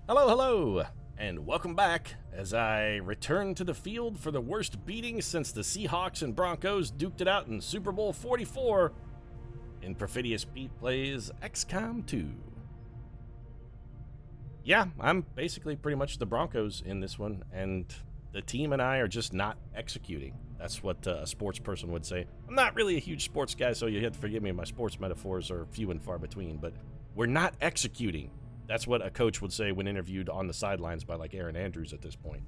Hello, hello, and welcome back as I return to the field for the worst beating since the Seahawks and Broncos duked it out in Super Bowl 44 in Perfidious Pete Plays XCOM 2. Yeah, I'm basically pretty much the Broncos in this one, and the team and I are just not executing. That's what a sports person would say. I'm not really a huge sports guy, so you have to forgive me. My sports metaphors are few and far between, but we're not executing. That's what a coach would say when interviewed on the sidelines by like Aaron Andrews at this point.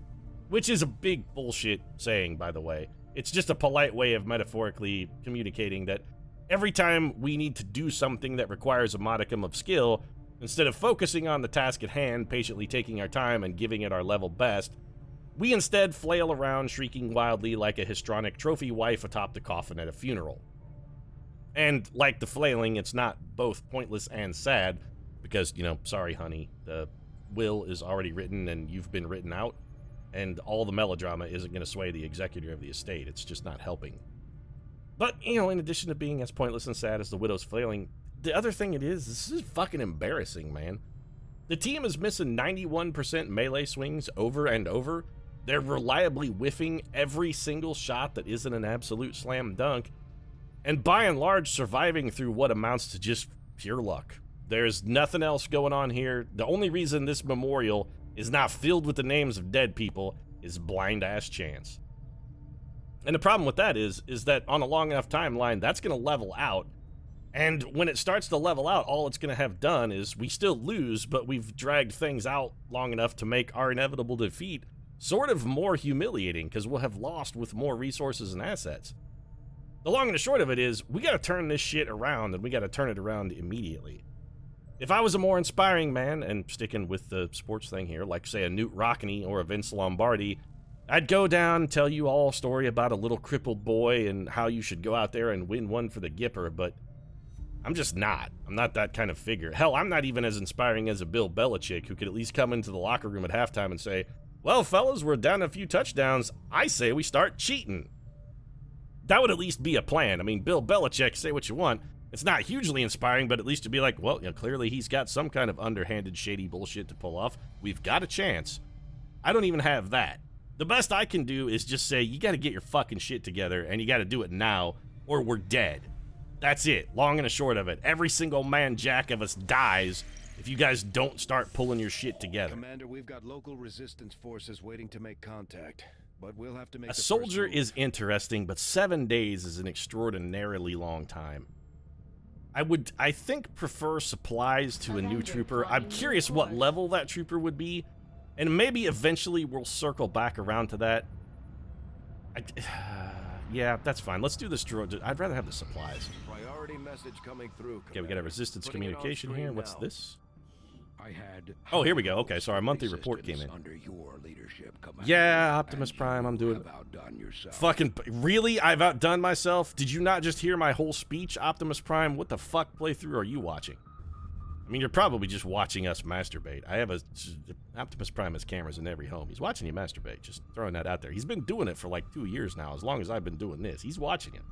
Which is a big bullshit saying, by the way. It's just a polite way of metaphorically communicating that every time we need to do something that requires a modicum of skill, instead of focusing on the task at hand, patiently taking our time and giving it our level best, we instead flail around shrieking wildly like a histrionic trophy wife atop the coffin at a funeral. And like the flailing, it's not both pointless and sad, because, you know, sorry honey, the will is already written and you've been written out, and all the melodrama isn't going to sway the executor of the estate. It's just not helping. But, you know, in addition to being as pointless and sad as the widow's flailing, the other thing this is fucking embarrassing, man. The team is missing 91% melee swings over and over. They're reliably whiffing every single shot that isn't an absolute slam dunk, and by and large surviving through what amounts to just pure luck. There's nothing else going on here. The only reason this memorial is not filled with the names of dead people is blind-ass chance. And the problem with that is that on a long enough timeline, that's going to level out. And when it starts to level out, all it's going to have done is we still lose, but we've dragged things out long enough to make our inevitable defeat sort of more humiliating, because we'll have lost with more resources and assets. The long and the short of it is, we got to turn this shit around, and we got to turn it around immediately. If I was a more inspiring man, and sticking with the sports thing here, like say a Newt Rockne or a Vince Lombardi, I'd go down and tell you all a story about a little crippled boy and how you should go out there and win one for the Gipper, but I'm just not. I'm not that kind of figure. Hell, I'm not even as inspiring as a Bill Belichick, who could at least come into the locker room at halftime and say, well, fellas, we're down a few touchdowns. I say we start cheating. That would at least be a plan. I mean, Bill Belichick, say what you want. It's not hugely inspiring, but at least to be like, well, you know, clearly he's got some kind of underhanded, shady bullshit to pull off. We've got a chance. I don't even have that. The best I can do is just say, you got to get your fucking shit together, and you got to do it now, or we're dead. That's it. Long and the short of it. Every single man jack of us dies if you guys don't start pulling your shit together. Commander, we've got local resistance forces waiting to make contact, but we'll have to make a soldier is interesting, but 7 days is an extraordinarily long time. I think, prefer supplies to a new trooper. I'm curious what level that trooper would be, and maybe eventually we'll circle back around to that. Yeah, that's fine. Let's do this droid. I'd rather have the supplies. Priority message coming through, okay, we got a resistance communication here. What's this? Oh, here we go. Okay, so our monthly report came in. Under your leadership, yeah, Optimus Prime, I'm doing fucking really. I've outdone myself. Did you not just hear my whole speech, Optimus Prime? What the fuck playthrough are you watching? I mean, you're probably just watching us masturbate. Optimus Prime has cameras in every home. He's watching you masturbate. Just throwing that out there. He's been doing it for like 2 years now. As long as I've been doing this, he's watching it.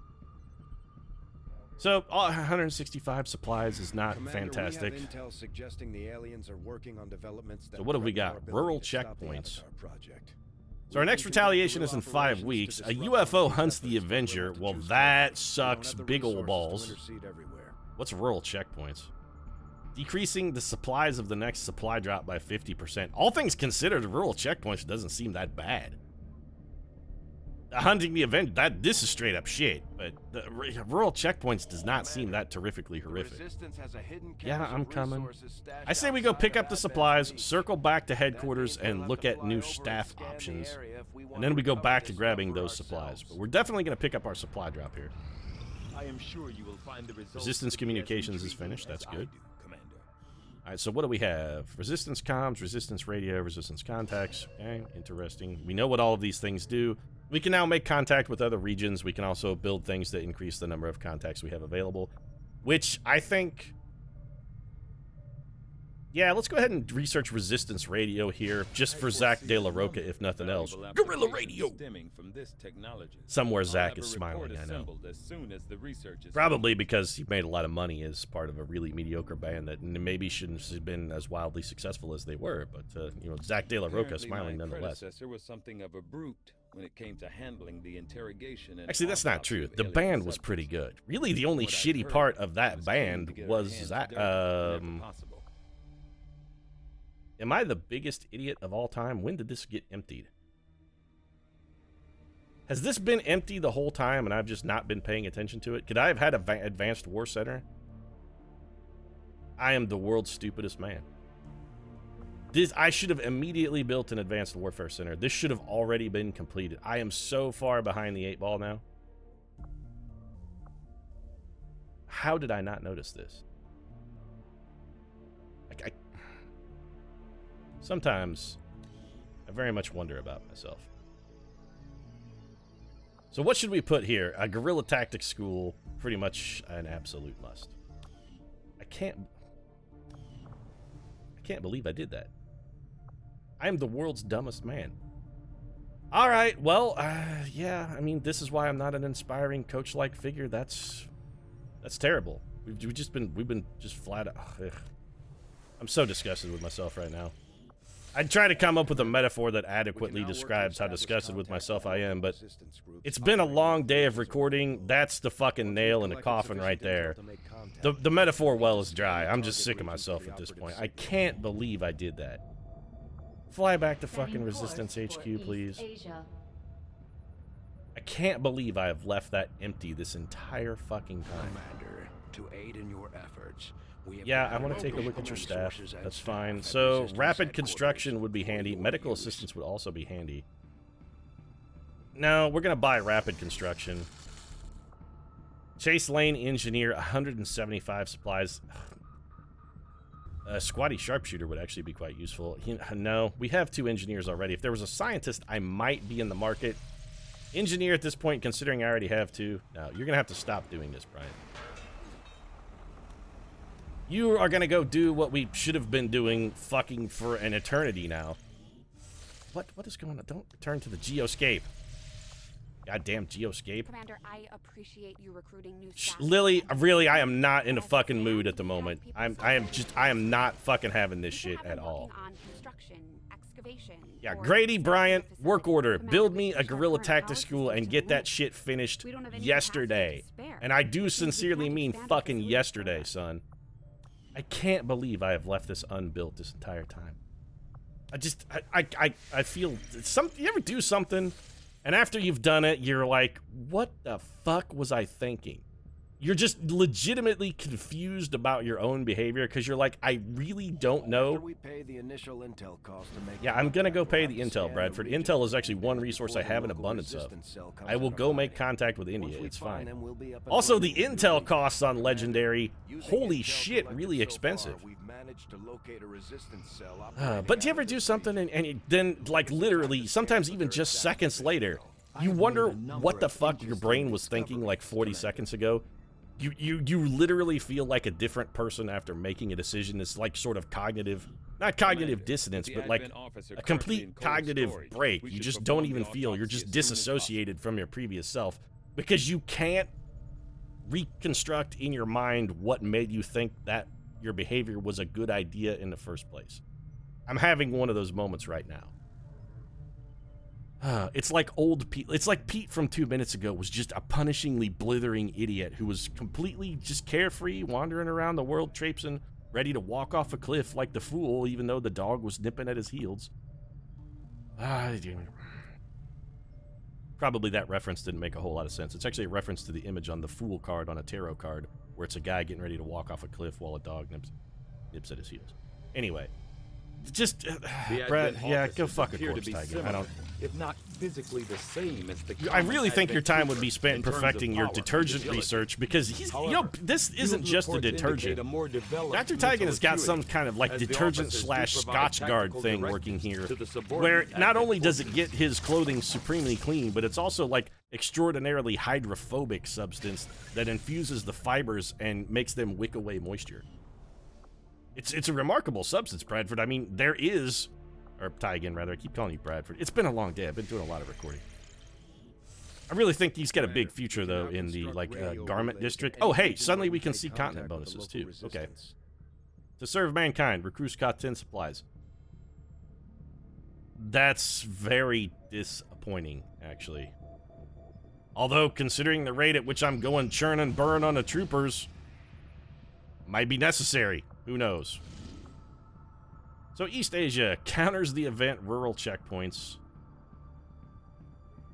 So, 165 supplies is not fantastic. We have intel suggesting the aliens are working on developments that so what have we got? Rural checkpoints. So our next retaliation is in 5 weeks. A UFO hunts the Avenger. Well, that sucks big ol' balls. What's rural checkpoints? Decreasing the supplies of the next supply drop by 50%. All things considered, rural checkpoints doesn't seem that bad. Hunting the event, this is straight up shit, but the rural checkpoints does not seem that terrifically horrific. Yeah, I'm coming. I say we go pick up the supplies, circle back to headquarters, and look at new staff options, and then we go back to grabbing those supplies. But we're definitely going to pick up our supply drop here. Resistance communications is finished, that's good. Alright, so what do we have? Resistance comms, resistance radio, resistance contacts. Okay, interesting. We know what all of these things do. We can now make contact with other regions. We can also build things that increase the number of contacts we have available, which I think Yeah, let's go ahead and research resistance radio here, just for Zach De La Roca, if nothing else. Guerrilla radio! Somewhere Zach is smiling, I know. Probably because he made a lot of money as part of a really mediocre band that maybe shouldn't have been as wildly successful as they were, but, you know, Zach De La Roca smiling nonetheless. Was something of a brute when it came to handling the interrogation and actually, that's not true. The band was pretty good. Really, the only shitty part of that band was that, am I the biggest idiot of all time? When did this get emptied? Has this been empty the whole time and I've just not been paying attention to it? Could I have had an advanced war center? I am the world's stupidest man. I should have immediately built an advanced warfare center. This should have already been completed. I am so far behind the 8 ball now. How did I not notice this? Sometimes I very much wonder about myself. So what should we put here? A guerrilla tactics school, pretty much an absolute must. I can't believe I did that. I am the world's dumbest man. All right, well, yeah, I mean, this is why I'm not an inspiring coach-like figure. That's terrible. We've been just flat. Ugh. I'm so disgusted with myself right now. I try to come up with a metaphor that adequately describes how disgusted with myself I am, but it's been a long day of recording. That's the fucking nail in the coffin right there. The metaphor well is dry. I'm just sick of myself at this point. I can't believe I did that. Fly back to fucking Resistance HQ, please. I can't believe I have left that empty this entire fucking time. Commander, to aid in your efforts, yeah, I want to take a look at your staff. That's fine. So, rapid construction would be handy. Medical assistance would also be handy. No, we're going to buy rapid construction. Chase lane engineer, 175 supplies. Squatty sharpshooter would actually be quite useful. No, we have 2 engineers already. If there was a scientist, I might be in the market. Engineer at this point, considering I already have 2. No, you're going to have to stop doing this, Brian. You are going to go do what we should have been doing fucking for an eternity now. What is going on? Don't return to the geoscape. Goddamn geoscape. Commander, I appreciate you recruiting new staff. Lily, really, I am not in a fucking mood at the moment. I am not fucking having this shit at all. Yeah, Grady Bryant, work order. Build me a guerrilla tactics school and get that shit finished yesterday. And I do sincerely mean fucking yesterday, son. I can't believe I have left this unbuilt this entire time. I feel you ever do something and after you've done it, you're like, what the fuck was I thinking? You're just legitimately confused about your own behavior because you're like, I really don't know. Yeah, I'm gonna go pay the intel, Bradford. Intel is actually one resource I have an abundance of. I will go make contact with India. It's fine. Also, the intel costs on Legendary, holy shit, really expensive. But do you ever do something and then, like, literally, sometimes even just seconds later, you wonder what the fuck your brain was thinking like 40 seconds ago? You literally feel like a different person after making a decision. It's like sort of cognitive, not cognitive dissonance, but like a complete cognitive break. You just don't even feel, you're just disassociated from your previous self because you can't reconstruct in your mind what made you think that your behavior was a good idea in the first place. I'm having one of those moments right now. It's like old Pete. It's like Pete from 2 minutes ago was just a punishingly blithering idiot who was completely just carefree, wandering around the world, traipsing, ready to walk off a cliff like the fool, even though the dog was nipping at his heels. Probably that reference didn't make a whole lot of sense. It's actually a reference to the image on the Fool card on a tarot card, where it's a guy getting ready to walk off a cliff while a dog nips at his heels. Anyway, just Brad, yeah, go fuck a corpse tiger. I don't. If not physically the same as the. I really think your time would be spent perfecting your detergent research because he's, you know, this isn't just a detergent. Dr. Tigan has got some kind of like detergent / Scotch Guard thing working here, where not only does it get his clothing supremely clean, but it's also like extraordinarily hydrophobic substance that infuses the fibers and makes them wick away moisture. It's a remarkable substance, Bradford. I mean, there is, or Tygan rather. I keep calling you Bradford. It's been a long day. I've been doing a lot of recording. I really think he's got a big future though in the garment district. Oh hey, suddenly we can see continent bonuses too. Okay. To serve mankind, recruits got 10 supplies. That's very disappointing, actually. Although, considering the rate at which I'm going churn and burn on the troopers, might be necessary. Who knows? So East Asia counters the event rural checkpoints.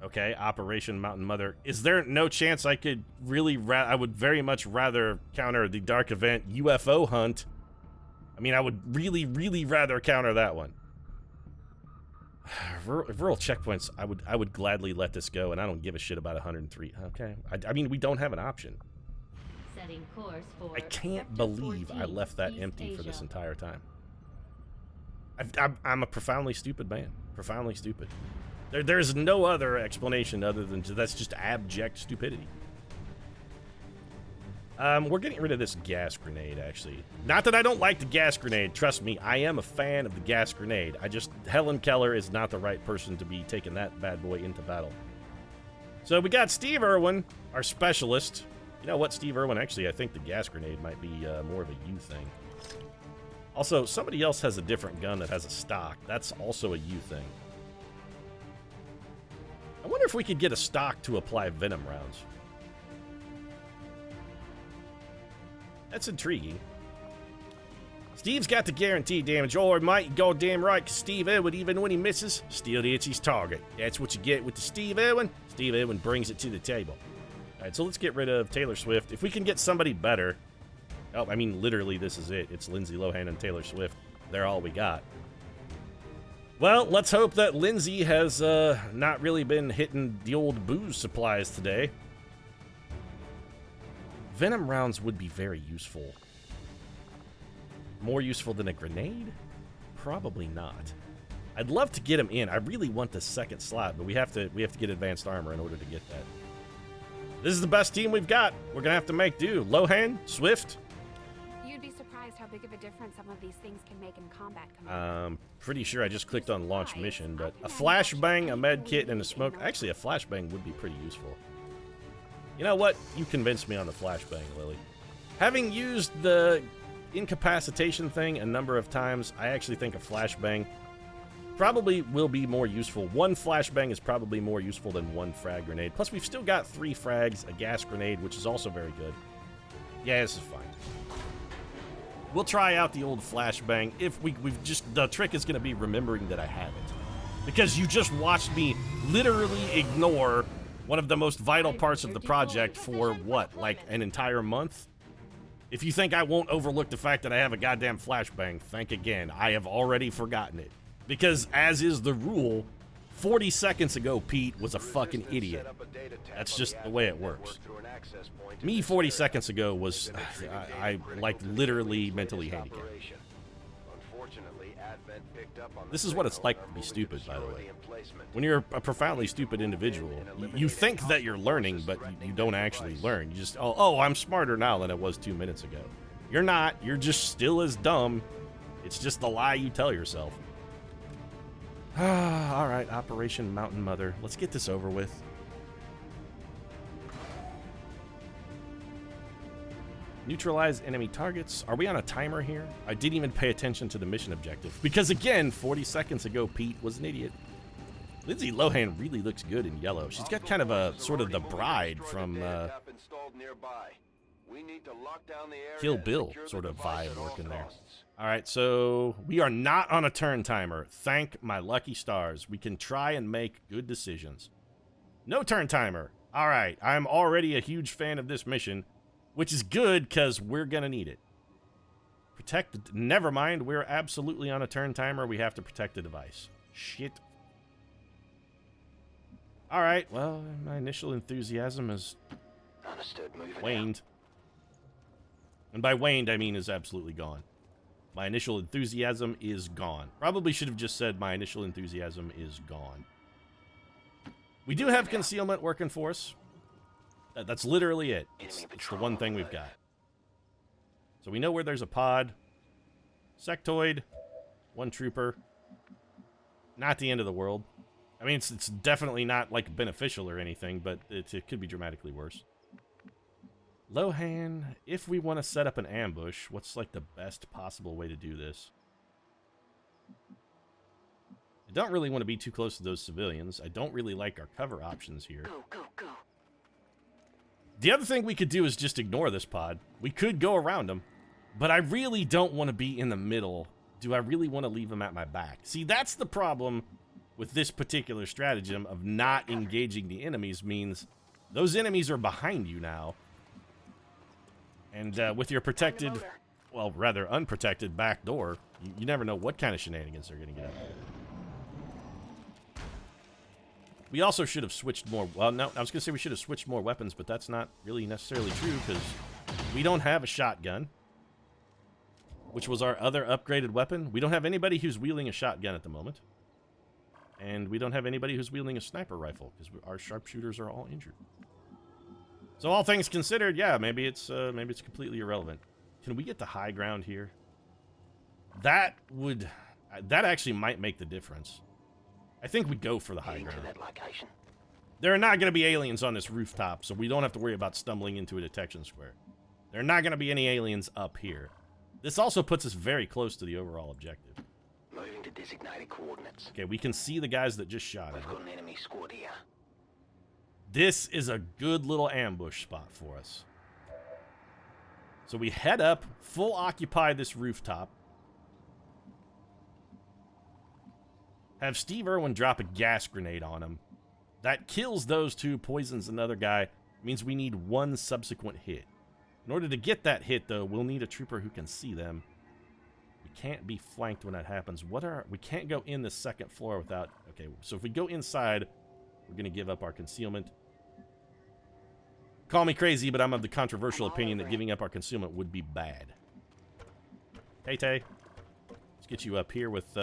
Okay, Operation Mountain Mother. Is there no chance I could really I would very much rather counter the dark event UFO hunt. I mean, I would really, really rather counter that one. Rural checkpoints, I would gladly let this go, and I don't give a shit about 103. Okay, I mean, we don't have an option. Setting course for I can't believe I left that empty for this entire time. I'm a profoundly stupid man. Profoundly stupid. There's no other explanation other than that's just abject stupidity. We're getting rid of this gas grenade, actually. Not that I don't like the gas grenade. Trust me, I am a fan of the gas grenade. Helen Keller is not the right person to be taking that bad boy into battle. So we got Steve Irwin, our specialist. You know what, Steve Irwin? Actually, I think the gas grenade might be more of a you thing. Also, somebody else has a different gun that has a stock. That's also a you thing. I wonder if we could get a stock to apply venom rounds. That's intriguing. Steve's got the guaranteed damage. Oh, mate, goddamn right, because Steve Irwin, even when he misses, still hits his target. That's what you get with the Steve Irwin. Steve Irwin brings it to the table. All right, so let's get rid of Taylor Swift. If we can get somebody better... Oh, I mean, literally, this is it. It's Lindsay Lohan and Taylor Swift. They're all we got. Well, let's hope that Lindsay has not really been hitting the old booze supplies today. Venom rounds would be very useful. More useful than a grenade? Probably not. I'd love to get him in. I really want the second slot, but we have to get advanced armor in order to get that. This is the best team we've got. We're gonna have to make do. Lohan, Swift. You'd be surprised how big of a difference some of these things can make in combat. Pretty sure I just clicked on launch mission, but a flashbang, a med kit, and a smoke. Actually, a flashbang would be pretty useful. You know what? You convinced me on the flashbang, Lily. Having used the incapacitation thing a number of times, I actually think a flashbang probably will be more useful. One flashbang is probably more useful than one frag grenade. Plus, we've still got 3 frags, a gas grenade, which is also very good. Yeah, this is fine. We'll try out the old flashbang. If the trick is going to be remembering that I have it. Because you just watched me literally ignore one of the most vital parts of the project for, what, like an entire month? If you think I won't overlook the fact that I have a goddamn flashbang, think again. I have already forgotten it. Because, as is the rule, 40 seconds ago, Pete was a fucking idiot. That's just the way it works. Me 40 seconds ago was, I like, literally mentally handicapped. This is what it's like to be stupid, by the way. When you're a profoundly stupid individual, you think that you're learning, but you don't actually learn. You just, oh, I'm smarter now than I was 2 minutes ago. You're not. You're just still as dumb. It's just the lie you tell yourself. All right, Operation Mountain Mother. Let's get this over with. Neutralize enemy targets. Are we on a timer here? I didn't even pay attention to the mission objective. Because again, 40 seconds ago, Pete was an idiot. Lindsay Lohan really looks good in yellow. She's got kind of a sort of the bride from Kill Bill sort of vibe working there. All right, so we are not on a turn timer. Thank my lucky stars. We can try and make good decisions. No turn timer. All right, I'm already a huge fan of this mission, which is good because we're going to need it. Protect. Never mind, we're absolutely on a turn timer. We have to protect the device. Shit. All right, well, my initial enthusiasm has waned. And by waned, I mean is absolutely gone. My initial enthusiasm is gone. Probably should have just said my initial enthusiasm is gone. We do have concealment working for us. That's literally it. It's the one thing we've got. So we know where there's a pod. Sectoid, 1 trooper. Not the end of the world. I mean, it's definitely not, like, beneficial or anything, but it could be dramatically worse. Lohan, if we want to set up an ambush, what's, like, the best possible way to do this? I don't really want to be too close to those civilians. I don't really like our cover options here. Go, go, go. The other thing we could do is just ignore this pod. We could go around them, but I really don't want to be in the middle. Do I really want to leave them at my back? See, that's the problem with this particular stratagem of not engaging the enemies, means those enemies are behind you now. And with your protected, well, rather unprotected back door, you never know what kind of shenanigans they're going to get up there. We also should have switched more. Well, no, I was going to say we should have switched more weapons, but that's not really necessarily true because we don't have a shotgun, which was our other upgraded weapon. We don't have anybody who's wielding a shotgun at the moment. And we don't have anybody who's wielding a sniper rifle because our sharpshooters are all injured. So all things considered, yeah, maybe it's completely irrelevant. Can we get the high ground here? That actually might make the difference. I think we go for the high ground. There are not going to be aliens on this rooftop, so we don't have to worry about stumbling into a detection square. There are not going to be any aliens up here. This also puts us very close to the overall objective. Moving to designated coordinates. Okay, we can see the guys that just shot We've at got an enemy squad here. This is a good little ambush spot for us. So we head up, full occupy this rooftop. Have Steve Irwin drop a gas grenade on him. That kills those two, poisons another guy. Means we need 1 subsequent hit. In order to get that hit, though, we'll need a trooper who can see them. We can't be flanked when that happens. We can't go in the second floor without... Okay, so if we go inside, we're going to give up our concealment. Call me crazy, but I'm of the controversial opinion that giving up our concealment would be bad. Tay-Tay, let's get you up here with...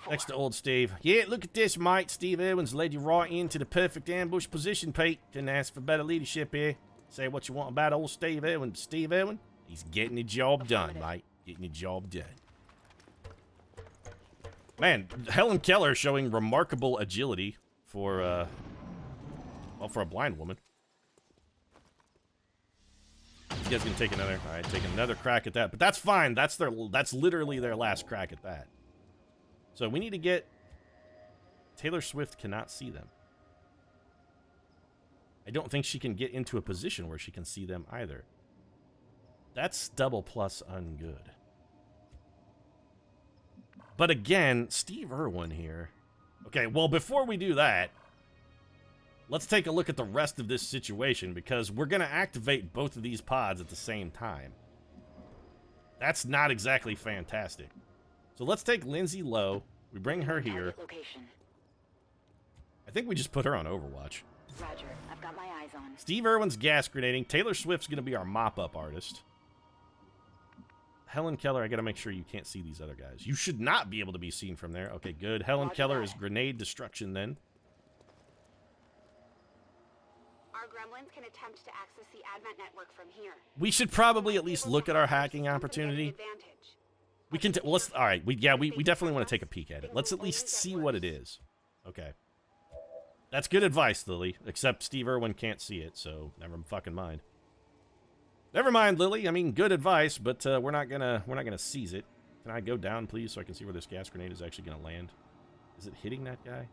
next to old Steve. Yeah, look at this, mate. Steve Irwin's led you right into the perfect ambush position, Pete. Couldn't ask for better leadership here. Say what you want about old Steve Irwin. Steve Irwin, he's getting the job done, mate. Getting the job done. Man, Helen Keller showing remarkable agility for, well, for a blind woman. These guys gonna take another, all right, take another crack at that. But that's fine. That's literally their last crack at that. So we need to get... Taylor Swift cannot see them. I don't think she can get into a position where she can see them either. That's double plus ungood. But again, Steve Irwin here. Okay, well, before we do that, let's take a look at the rest of this situation, because we're going to activate both of these pods at the same time. That's not exactly fantastic. So let's take Lindsay low. We bring her here. I think we just put her on Overwatch. Roger, I've got my eyes on. Steve Irwin's gas grenading. Taylor Swift's going to be our mop-up artist. Helen Keller, I got to make sure you can't see these other guys. You should not be able to be seen from there. Okay, good. Helen Keller is grenade destruction then. Our gremlins can attempt to access the Advent network from here. We should probably at least look at our hacking opportunity. We can, well, let's, all right, we definitely want to take a peek at it. Let's at least see what it is. Okay. That's good advice, Lily, except Steve Irwin can't see it, so never fucking mind. Never mind, Lily. I mean, good advice, but we're not gonna seize it. Can I go down, please, so I can see where this gas grenade is actually gonna land? Is it hitting that guy?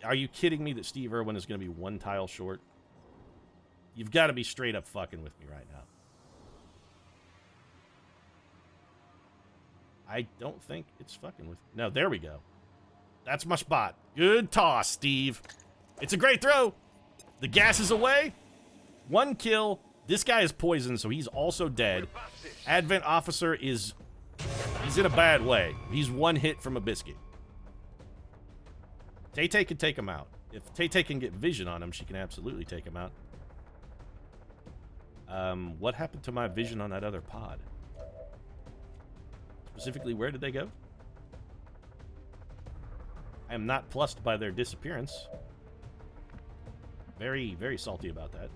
Are you kidding me that Steve Irwin is gonna be 1 tile short? You've got to be straight up fucking with me right now. I don't think it's fucking with... No, there we go. That's my spot. Good toss, Steve. It's a great throw. The gas is away. 1 kill. This guy is poisoned, so he's also dead. Advent officer is... He's in a bad way. He's 1 hit from a biscuit. Tay-Tay can take him out. If Tay-Tay can get vision on him, she can absolutely take him out. What happened to my vision on that other pod? Specifically, where did they go? I am not plussed by their disappearance. Very, very salty about that.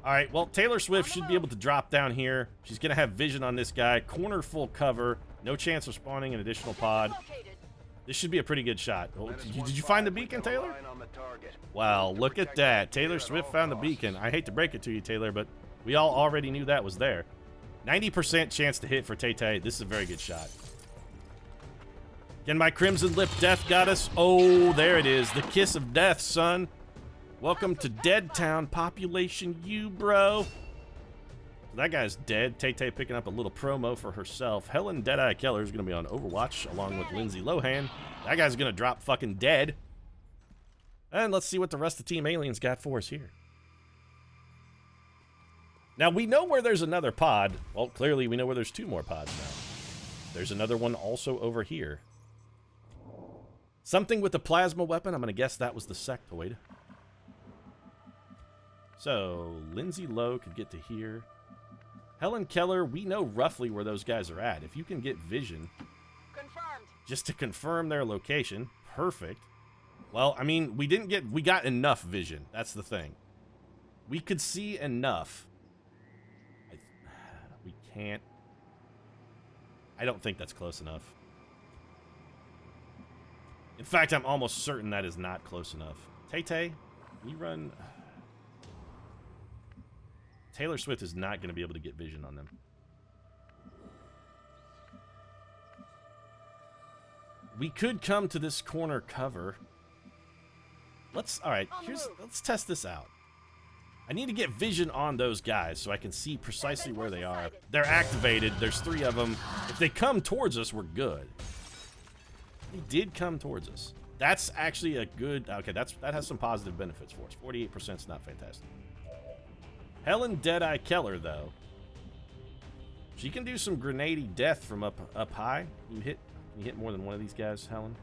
All right, well, Taylor Swift should be able to drop down here. She's going to have vision on this guy. Corner full cover. No chance of spawning an additional pod. This should be a pretty good shot. Oh, did you find the beacon, Taylor? Wow, look at that. Taylor Swift found the beacon. I hate to break it to you, Taylor, but we all already knew that was there. 90% chance to hit for Tay-Tay. This is a very good shot. Can my Crimson Lip Death Goddess? Oh, there it is. The kiss of death, son. Welcome to Dead Town. Population U, bro. That guy's dead. Tay-Tay picking up a little promo for herself. Helen Deadeye Keller is going to be on Overwatch along with Lindsay Lohan. That guy's going to drop fucking dead. And let's see what the rest of Team Aliens got for us here. Now, we know where there's another pod. Well, clearly we know where there's two more pods now. There's another one also over here. Something with the plasma weapon. I'm going to guess that was the sectoid. So, Lindsay Lowe could get to here. Helen Keller, we know roughly where those guys are at. If you can get vision, Confirmed. just to confirm their location, perfect. Well, I mean, we got enough vision. That's the thing. We could see enough. We can't. I don't think that's close enough. In fact, I'm almost certain that is not close enough. Tay-Tay, you run... Taylor Swift is not going to be able to get vision on them. We could come to this corner cover. Let's test this out. I need to get vision on those guys so I can see precisely where they are. They're activated. There's 3 of them. If they come towards us, we're good. They did come towards us. That's actually a good... Okay, that has some positive benefits for us. 48% is not fantastic. Helen Deadeye Keller, though. She can do some grenade death from up high. Can you hit more than one of these guys, Helen?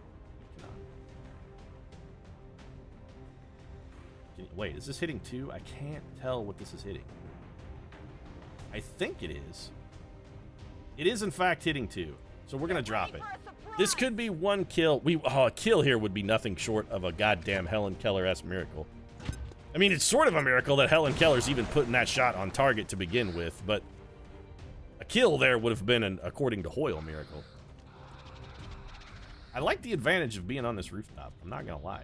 Wait, is this hitting 2? I can't tell what this is hitting. I think it is. It is, in fact, hitting 2. So we're going to drop it. This could be 1 kill. A kill here would be nothing short of a goddamn Helen Keller-esque miracle. I mean, it's sort of a miracle that Helen Keller's even putting that shot on target to begin with, but a kill there would have been an, according to Hoyle, miracle. I like the advantage of being on this rooftop. I'm not going to lie.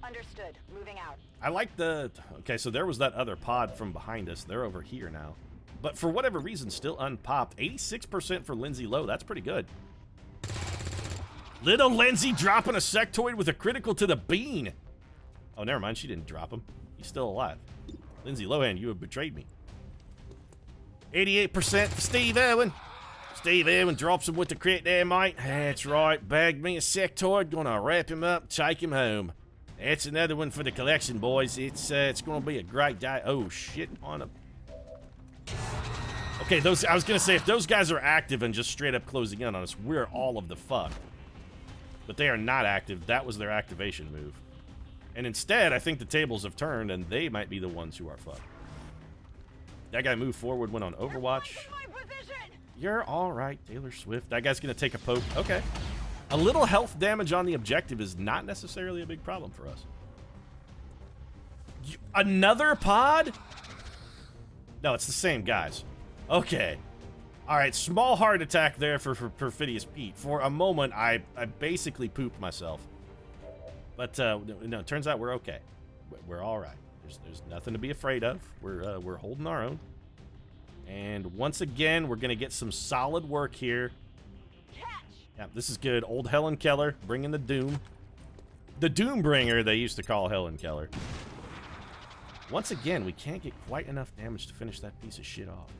Understood. Moving out. I like the... Okay, so there was that other pod from behind us. They're over here now. But for whatever reason, still unpopped. 86% for Lindsay Lowe. That's pretty good. Little Lindsay dropping a sectoid with a critical to the bean. Oh, never mind. She didn't drop him. He's still alive. Lindsay Lohan, you have betrayed me. 88% for Steve Irwin. Steve Irwin drops him with the crit there, mate. That's right. Bagged me a sectoid. Gonna wrap him up, take him home. That's another one for the collection, boys. It's gonna be a great day. Oh, shit. On a... Okay, I was gonna say, if those guys are active and just straight up closing in on us, we're all of the fuck. But they are not active. That was their activation move. And instead, I think the tables have turned, and they might be the ones who are fucked. That guy moved forward, went on Overwatch. You're all right, Taylor Swift. That guy's going to take a poke. Okay. A little health damage on the objective is not necessarily a big problem for us. Another pod? No, it's the same guys. Okay. All right, small heart attack there for Perfidious Pete. For a moment, I basically pooped myself. But no, it turns out we're okay. We're all right. There's nothing to be afraid of. We're holding our own. And once again, we're gonna get some solid work here. Yeah, this is good. Old Helen Keller bringing the doom. The Doombringer, they used to call Helen Keller. Once again, we can't get quite enough damage to finish that piece of shit off.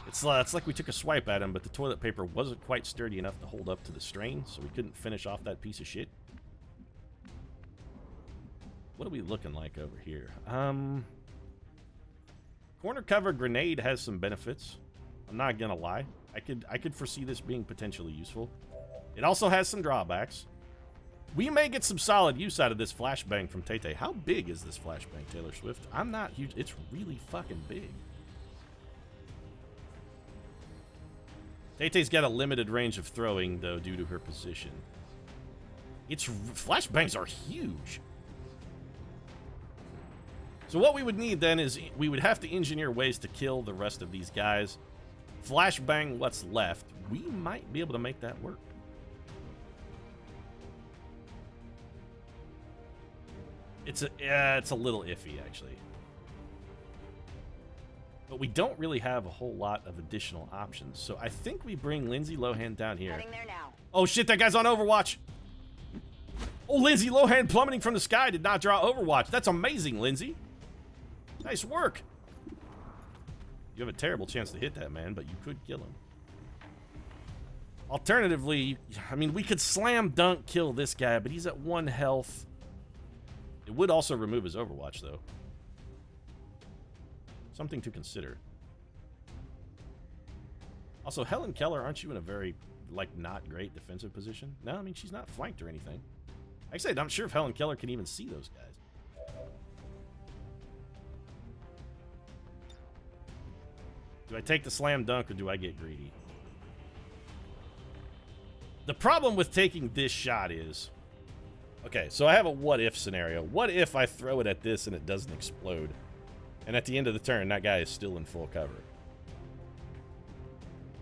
It's like we took a swipe at him, but the toilet paper wasn't quite sturdy enough to hold up to the strain, so we couldn't finish off that piece of shit. What are we looking like over here? Corner cover grenade has some benefits. I'm not gonna lie. I could foresee this being potentially useful. It also has some drawbacks. We may get some solid use out of this flashbang from Tay-Tay. How big is this flashbang, Taylor Swift? I'm not huge. It's really fucking big. Tay-Tay's got a limited range of throwing, though, due to her position. Flashbangs are huge. So what we would need then is we would have to engineer ways to kill the rest of these guys. Flashbang what's left. We might be able to make that work. It's a little iffy, actually. But we don't really have a whole lot of additional options. So I think we bring Lindsay Lohan down here. Heading there now. Oh shit, that guy's on Overwatch. Oh, Lindsay Lohan plummeting from the sky did not draw Overwatch. That's amazing, Lindsay. Nice work. You have a terrible chance to hit that man, but you could kill him. Alternatively, I mean, we could slam dunk kill this guy, but he's at 1 health. It would also remove his Overwatch, though. Something to consider. Also, Helen Keller, aren't you in a very, like, not great defensive position? No, I mean, she's not flanked or anything. Like I said, I'm sure if Helen Keller can even see those guys. Do I take the slam dunk or do I get greedy? The problem with taking this shot is... Okay, so I have a what-if scenario. What if I throw it at this and it doesn't explode? And at the end of the turn, that guy is still in full cover.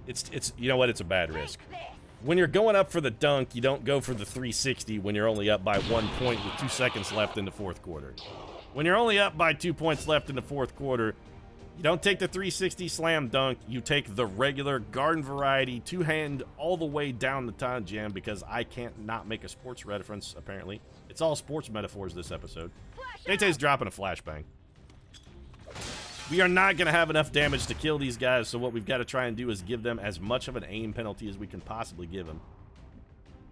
It's you know what? It's a bad risk. When you're going up for the dunk, you don't go for the 360 when you're only up by 1 point with 2 seconds left in the fourth quarter. When you're only up by 2 points left in the fourth quarter, you don't take the 360 slam dunk. You take the regular garden variety two-hand all the way down the time jam, because I can't not make a sports reference, apparently. It's all sports metaphors this episode. Tay-Tay's dropping a flashbang. We are not going to have enough damage to kill these guys, so what we've got to try and do is give them as much of an aim penalty as we can possibly give them.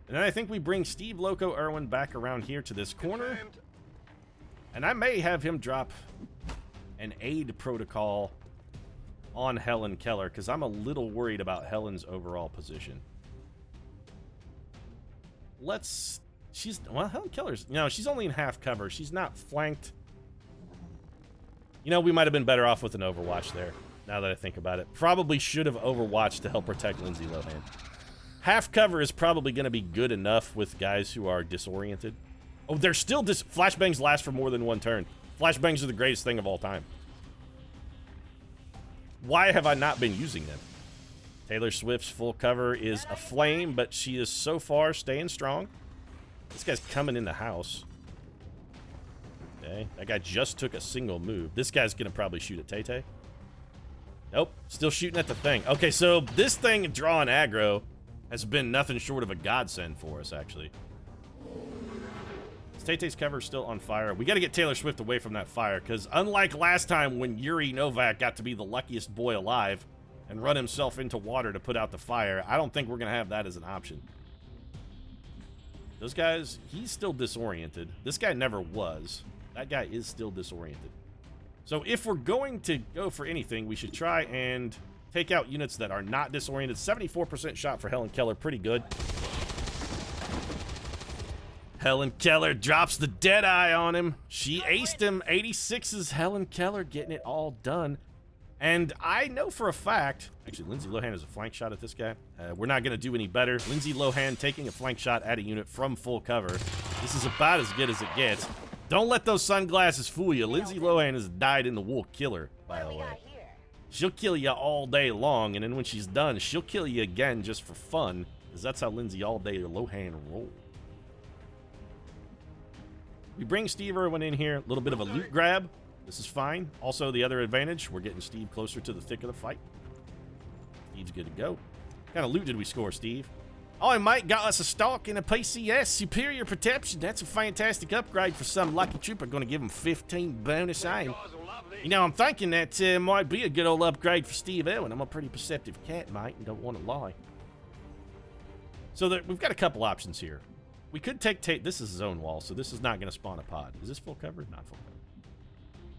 And then I think we bring Steve Loco Irwin back around here to this corner. And I may have him drop an aid protocol on Helen Keller, because I'm a little worried about Helen's overall position. Well, Helen Keller's, she's only in half cover. She's not flanked. You know, we might have been better off with an Overwatch there, now that I think about it. Probably should have Overwatched to help protect Lindsay Lohan. Half cover is probably going to be good enough with guys who are disoriented. Oh, they're still flashbangs last for more than 1 turn. Flashbangs are the greatest thing of all time. Why have I not been using them? Taylor Swift's full cover is a flame, but she is so far staying strong. This guy's coming in the house. Okay, that guy just took a single move. This guy's gonna probably shoot at Tay-Tay. Nope, still shooting at the thing. Okay, so this thing drawing aggro has been nothing short of a godsend for us, actually. Tay-Tay's cover still on fire. We got to get Taylor Swift away from that fire, because unlike last time when Yuri Novak got to be the luckiest boy alive and run himself into water to put out the fire, I don't think we're going to have that as an option. Those guys, he's still disoriented. This guy never was. That guy is still disoriented. So if we're going to go for anything, we should try and take out units that are not disoriented. 74% shot for Helen Keller, pretty good. Helen Keller drops the dead eye on him. She aced him. 86 is Helen Keller getting it all done. And I know for a fact, actually, Lindsay Lohan has a flank shot at this guy. We're not going to do any better. Lindsay Lohan taking a flank shot at a unit from full cover. This is about as good as it gets. Don't let those sunglasses fool you. Lindsay Lohan has died in the wool killer, by the way. She'll kill you all day long, and then when she's done, she'll kill you again just for fun, because that's how Lindsay all day Lohan rolls. We bring Steve Irwin in here, a little bit of a loot grab. This is fine. Also, the other advantage, we're getting Steve closer to the thick of the fight. Steve's good to go. What kind of loot did we score, Steve? Oh, Mike got us a stock in a PCS. Superior Protection. That's a fantastic upgrade for some lucky trooper. Going to give him 15 bonus aim. You know, I'm thinking that might be a good old upgrade for Steve Irwin. I'm a pretty perceptive cat, mate, and don't want to lie. So we've got a couple options here. We could take this is zone wall, so this is not going to spawn a pod. Is this full cover? Not full cover.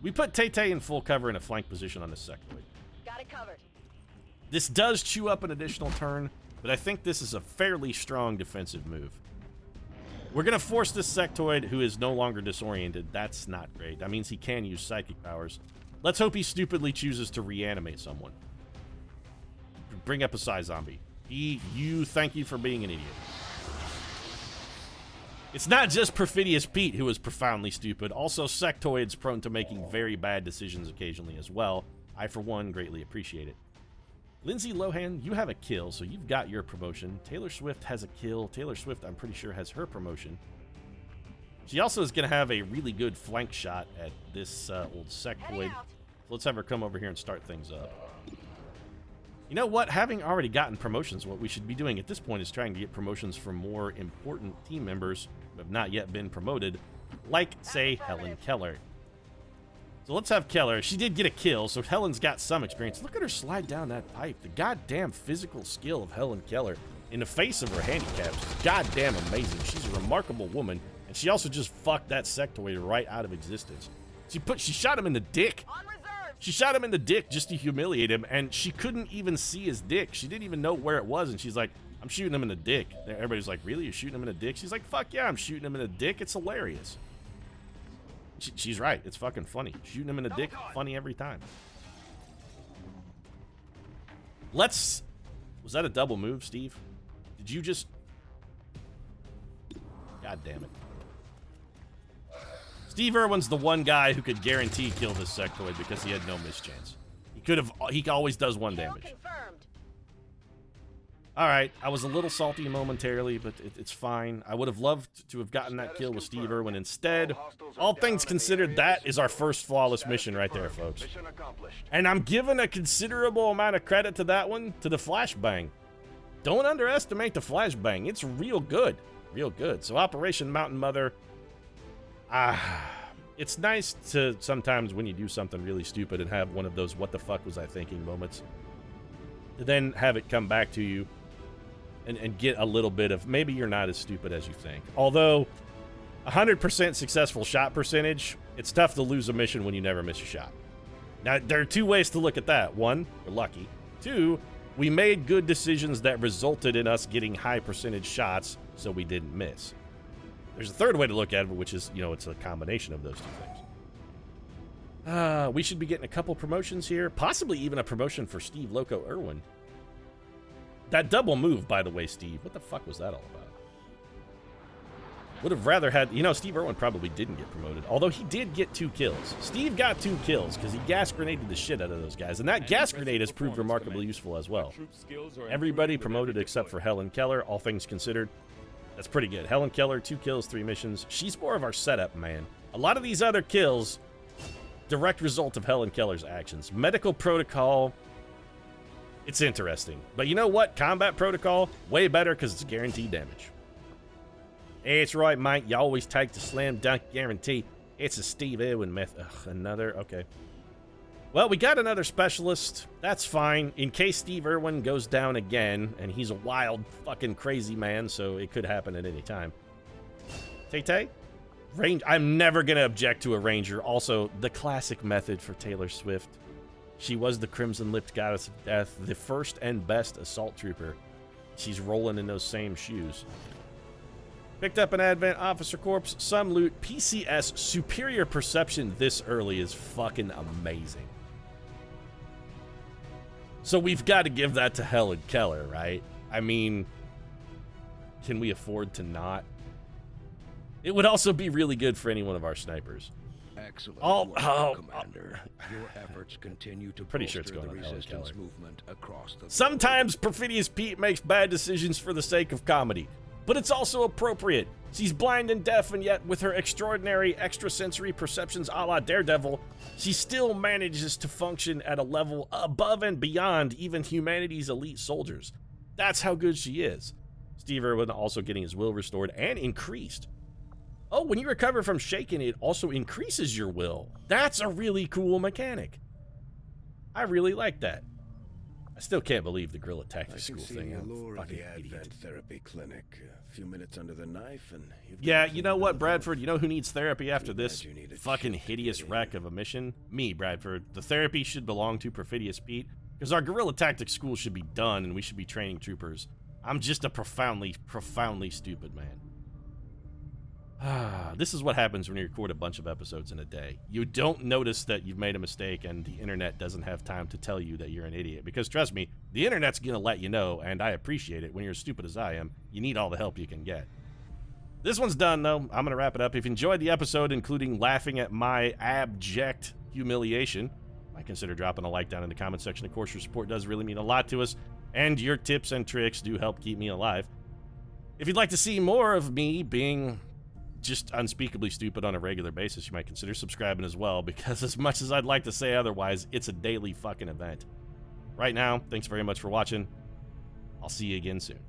We put Tay-Tay in full cover in a flank position on this sectoid. Got it covered. This does chew up an additional turn, but I think this is a fairly strong defensive move. We're going to force this sectoid, who is no longer disoriented. That's not great. That means he can use psychic powers. Let's hope he stupidly chooses to reanimate someone. Bring up a Psy Zombie. Thank you for being an idiot. It's not just Perfidious Pete who is profoundly stupid, also sectoids prone to making very bad decisions occasionally as well. I, for one, greatly appreciate it. Lindsay Lohan, you have a kill, so you've got your promotion. Taylor Swift has a kill. Taylor Swift, I'm pretty sure, has her promotion. She also is going to have a really good flank shot at this old sectoid. So let's have her come over here and start things up. You know what? Having already gotten promotions, what we should be doing at this point is trying to get promotions for more important team members who have not yet been promoted, like, say, Helen Keller. So let's have Keller. She did get a kill, so Helen's got some experience. Look at her slide down that pipe. The goddamn physical skill of Helen Keller in the face of her handicaps is goddamn amazing. She's a remarkable woman, and she also just fucked that sectoid right out of existence. She shot him in the dick. She shot him in the dick just to humiliate him, and she couldn't even see his dick. She didn't even know where it was, and she's like, I'm shooting him in the dick. Everybody's like, really? You're shooting him in the dick? She's like, fuck yeah, I'm shooting him in the dick. It's hilarious. She's right. It's fucking funny. Shooting him in the dick, funny every time. Was that a double move, Steve? Did you just... God damn it. Steve Irwin's the one guy who could guarantee kill this sectoid because he had no mischance. He always does one damage. Alright, I was a little salty momentarily, but it's fine. I would have loved to have gotten that kill with Steve Irwin instead. All things considered, that is our first flawless mission right there, folks. And I'm giving a considerable amount of credit to that one, to the flashbang. Don't underestimate the flashbang. It's real good. Real good. So Operation Mountain Mother... it's nice to sometimes when you do something really stupid and have one of those what the fuck was I thinking moments. To then have it come back to you and get a little bit of maybe you're not as stupid as you think. Although 100% successful shot percentage, it's tough to lose a mission when you never miss a shot. Now, there are two ways to look at that. One, we're lucky. Two, we made good decisions that resulted in us getting high percentage shots, so we didn't miss. There's a third way to look at it, which is, it's a combination of those two things. We should be getting a couple promotions here. Possibly even a promotion for Steve Loco Irwin. That double move, by the way, Steve. What the fuck was that all about? Would have rather had... Steve Irwin probably didn't get promoted. Although he did get 2 kills. Steve got 2 kills because he gas grenaded the shit out of those guys. And that gas grenade has proved remarkably useful as well. Everybody promoted except for Helen Keller, all things considered. That's pretty good. Helen Keller, 2 kills, 3 missions. She's more of our setup, man. A lot of these other kills, direct result of Helen Keller's actions. Medical protocol, it's interesting. But you know what? Combat protocol, way better because it's guaranteed damage. It's right, mate. You always take the slam dunk guarantee. It's a Steve Irwin method. Another, okay. Well, we got another specialist. That's fine. In case Steve Irwin goes down again, and he's a wild, fucking crazy man, so it could happen at any time. Tay-Tay? I'm never going to object to a ranger. Also, the classic method for Taylor Swift. She was the crimson-lipped goddess of death, the first and best assault trooper. She's rolling in those same shoes. Picked up an Advent Officer Corps, some loot, PCS, superior perception this early is fucking amazing. So we've got to give that to Helen Keller, right? I mean, can we afford to not? It would also be really good for any one of our snipers. Excellent Commander. Your efforts continue to pretty sure it's bolster going the on Helen resistance Keller. movement across the Sometimes Perfidious Pete makes bad decisions for the sake of comedy, but it's also appropriate. She's blind and deaf, and yet with her extraordinary extrasensory perceptions a la Daredevil, she still manages to function at a level above and beyond even humanity's elite soldiers. That's how good she is. Steve Irwin also getting his will restored and increased. Oh, when you recover from shaken, it also increases your will. That's a really cool mechanic. I really like that. I still can't believe the Guerrilla I Tactics can School see thing. the I'm allure of fucking the idiot. Advent Therapy Clinic. A few minutes under the knife, and you've Yeah, got you know some what, good Bradford? You know who needs therapy after Too bad this you need a fucking chip to hideous get in. wreck of a mission? Me, Bradford. The therapy should belong to Perfidious Pete, because our Guerrilla Tactics School should be done, and we should be training troopers. I'm just a profoundly, profoundly stupid man. This is what happens when you record a bunch of episodes in a day. You don't notice that you've made a mistake, and the internet doesn't have time to tell you that you're an idiot. Because trust me, the internet's gonna let you know, and I appreciate it. When you're as stupid as I am, you need all the help you can get. This one's done, though. I'm going to wrap it up. If you enjoyed the episode, including laughing at my abject humiliation, I consider dropping a like down in the comment section. Of course, your support does really mean a lot to us, and your tips and tricks do help keep me alive. If you'd like to see more of me being just unspeakably stupid on a regular basis, you might consider subscribing as well, because as much as I'd like to say otherwise, it's a daily fucking event. Right now, thanks very much for watching. I'll see you again soon.